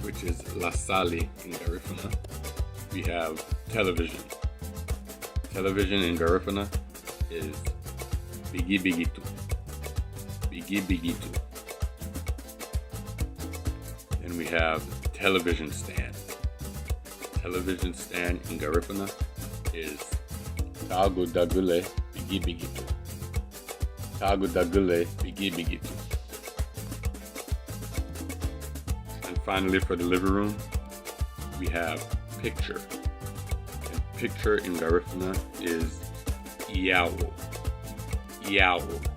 which is Lasali in Garifuna. We have television. Television in Garifuna is Bigibigitu. Bigibigitu. And we have television stand. Television stand in Garifuna is Tagudagule Bigibigitu. Tagudagule Bigibigitu. And finally, for the living room, we have picture. And picture in Garifuna is Iawau. Iawau.